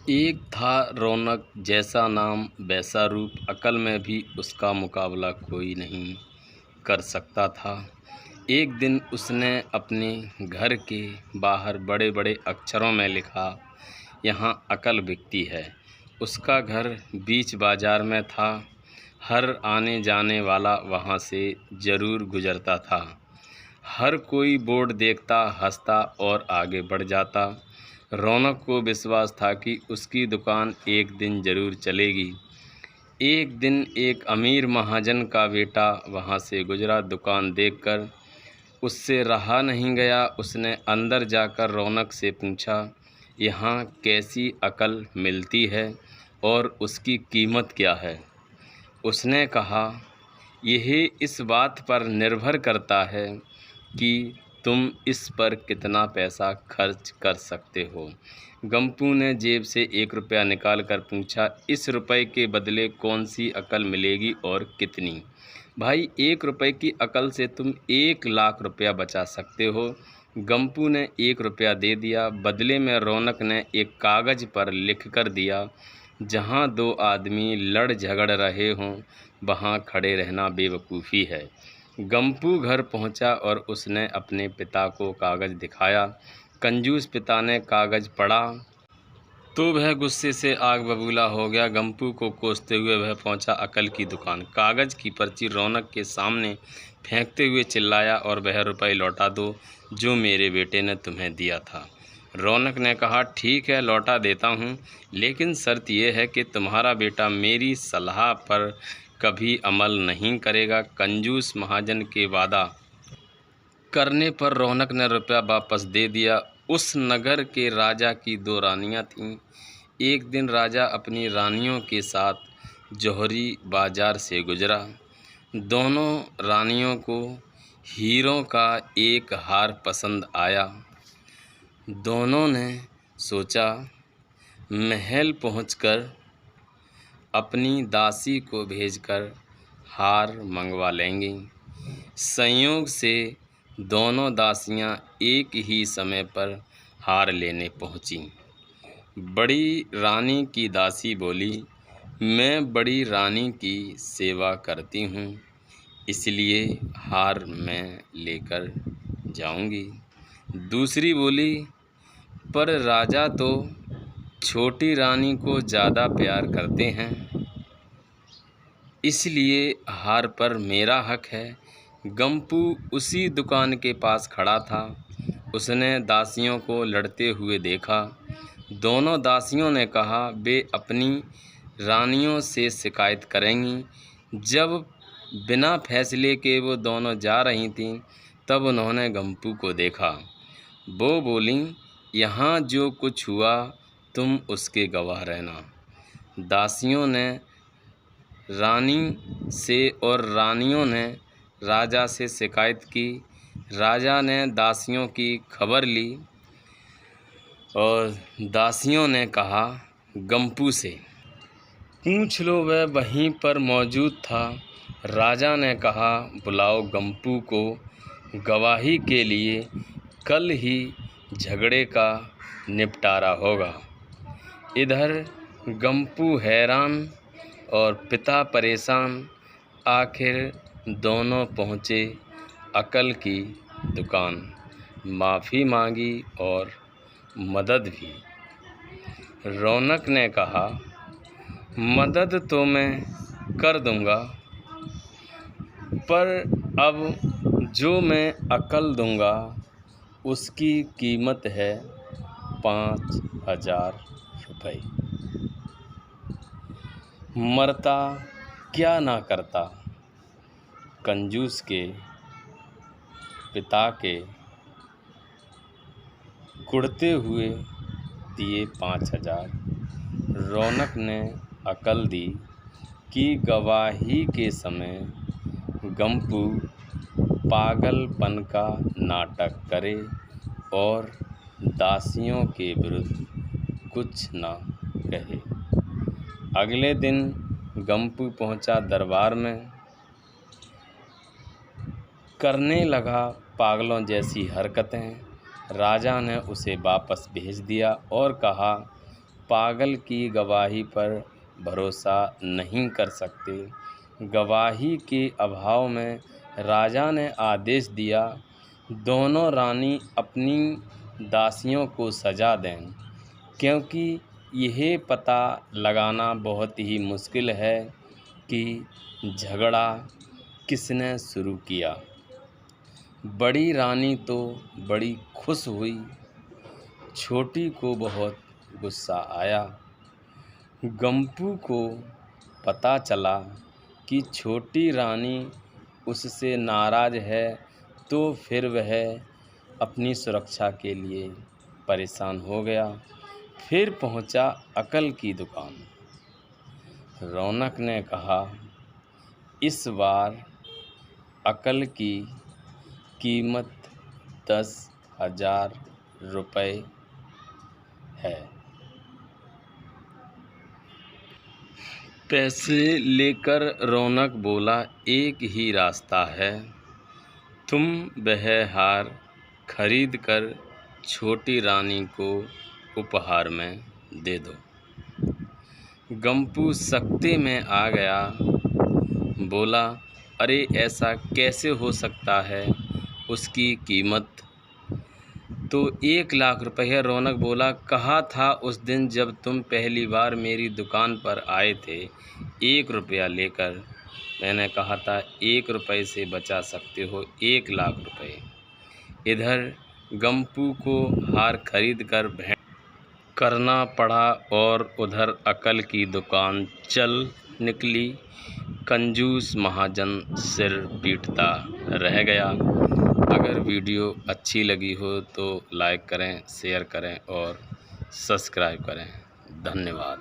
एक था रौनक, जैसा नाम वैसा रूप, अकल में भी उसका मुकाबला कोई नहीं कर सकता था। एक दिन उसने अपने घर के बाहर बड़े बड़े अक्षरों में लिखा, यहाँ अकल बिकती है। उसका घर बीच बाजार में था। हर आने जाने वाला वहाँ से ज़रूर गुज़रता था। हर कोई बोर्ड देखता, हंसता और आगे बढ़ जाता। रौनक को विश्वास था कि उसकी दुकान एक दिन ज़रूर चलेगी। एक दिन एक अमीर महाजन का बेटा वहाँ से गुजरा। दुकान देखकर उससे रहा नहीं गया। उसने अंदर जाकर रौनक से पूछा, यहाँ कैसी अकल मिलती है और उसकी कीमत क्या है? उसने कहा, यह इस बात पर निर्भर करता है कि तुम इस पर कितना पैसा खर्च कर सकते हो। गंपू ने जेब से 1 रुपया निकाल कर पूछा, इस रुपए के बदले कौन सी अकल मिलेगी और कितनी? भाई, 1 रुपए की अकल से तुम 1 लाख रुपया बचा सकते हो। गंपू ने 1 रुपया दे दिया। बदले में रौनक ने एक कागज़ पर लिख कर दिया, जहाँ 2 आदमी लड़ झगड़ रहे हों वहाँ खड़े रहना बेवकूफ़ी है। गंपू घर पहुँचा और उसने अपने पिता को कागज़ दिखाया। कंजूस पिता ने कागज़ पढ़ा तो वह गुस्से से आग बबूला हो गया। गंपू को कोसते हुए वह पहुंचा अकल की दुकान। कागज़ की पर्ची रौनक के सामने फेंकते हुए चिल्लाया, और वह रुपए लौटा दो जो मेरे बेटे ने तुम्हें दिया था। रौनक ने कहा, ठीक है, लौटा देता हूँ, लेकिन शर्त यह है कि तुम्हारा बेटा मेरी सलाह पर कभी अमल नहीं करेगा। कंजूस महाजन के वादा करने पर रौनक ने रुपया वापस दे दिया। उस नगर के राजा की 2 रानियां थीं। एक दिन राजा अपनी रानियों के साथ जौहरी बाजार से गुजरा। दोनों रानियों को हीरों का एक हार पसंद आया। दोनों ने सोचा, महल पहुंचकर अपनी दासी को भेजकर हार मंगवा लेंगी। संयोग से दोनों दासियां एक ही समय पर हार लेने पहुंची। बड़ी रानी की दासी बोली, मैं बड़ी रानी की सेवा करती हूँ, इसलिए हार मैं लेकर जाऊंगी। दूसरी बोली, पर राजा तो छोटी रानी को ज़्यादा प्यार करते हैं, इसलिए हार पर मेरा हक है। गंपू उसी दुकान के पास खड़ा था। उसने दासियों को लड़ते हुए देखा। दोनों दासियों ने कहा वे अपनी रानियों से शिकायत करेंगी। जब बिना फैसले के वो दोनों जा रही थीं, तब उन्होंने गंपू को देखा। वो बोलीं, यहाँ जो कुछ हुआ तुम उसके गवाह रहना। दासियों ने रानी से और रानियों ने राजा से शिकायत की। राजा ने दासियों की खबर ली और दासियों ने कहा गंपू से, पूछ लो, वह वहीं पर मौजूद था। राजा ने कहा, बुलाओ गंपू को गवाही के लिए, कल ही झगड़े का निपटारा होगा। इधर गंपू हैरान और पिता परेशान। आखिर दोनों पहुँचे अकल की दुकान। माफ़ी मांगी और मदद भी। रौनक ने कहा, मदद तो मैं कर दूंगा, पर अब जो मैं अकल दूंगा उसकी कीमत है 5,000 रुपये। मरता क्या ना करता। कंजूस के पिता के कुढ़ते हुए दिए 5,000। रौनक ने अकल दी कि गवाही के समय गंपू पागलपन का नाटक करे और दासियों के विरुद्ध कुछ न कहे। अगले दिन गंपू पहुंचा दरबार में। करने लगा पागलों जैसी हरकतें। राजा ने उसे वापस भेज दिया और कहा, पागल की गवाही पर भरोसा नहीं कर सकते। गवाही के अभाव में राजा ने आदेश दिया, दोनों रानी अपनी दासियों को सजा दें, क्योंकि यह पता लगाना बहुत ही मुश्किल है कि झगड़ा किसने शुरू किया। बड़ी रानी तो बड़ी खुश हुई, छोटी को बहुत गुस्सा आया। गंपू को पता चला कि छोटी रानी उससे नाराज़ है, तो फिर वह अपनी सुरक्षा के लिए परेशान हो गया। फिर पहुंचा अकल की दुकान। रौनक ने कहा, इस बार अकल की कीमत 10,000 रुपये है। पैसे लेकर रौनक बोला, एक ही रास्ता है, तुम वह हार खरीद कर छोटी रानी को उपहार में दे दो। गंपू सख्ते में आ गया, बोला, अरे ऐसा कैसे हो सकता है, उसकी कीमत तो 1,00,000 रुपये है। रौनक बोला, कहा था उस दिन जब तुम पहली बार मेरी दुकान पर आए थे 1 रुपया लेकर, मैंने कहा था 1 रुपये से बचा सकते हो 1,00,000 रुपये। इधर गंपू को हार खरीद कर भेंट करना पड़ा और उधर अकल की दुकान चल निकली। कंजूस महाजन सिर पीटता रह गया। अगर वीडियो अच्छी लगी हो तो लाइक करें, शेयर करें और सब्सक्राइब करें। धन्यवाद।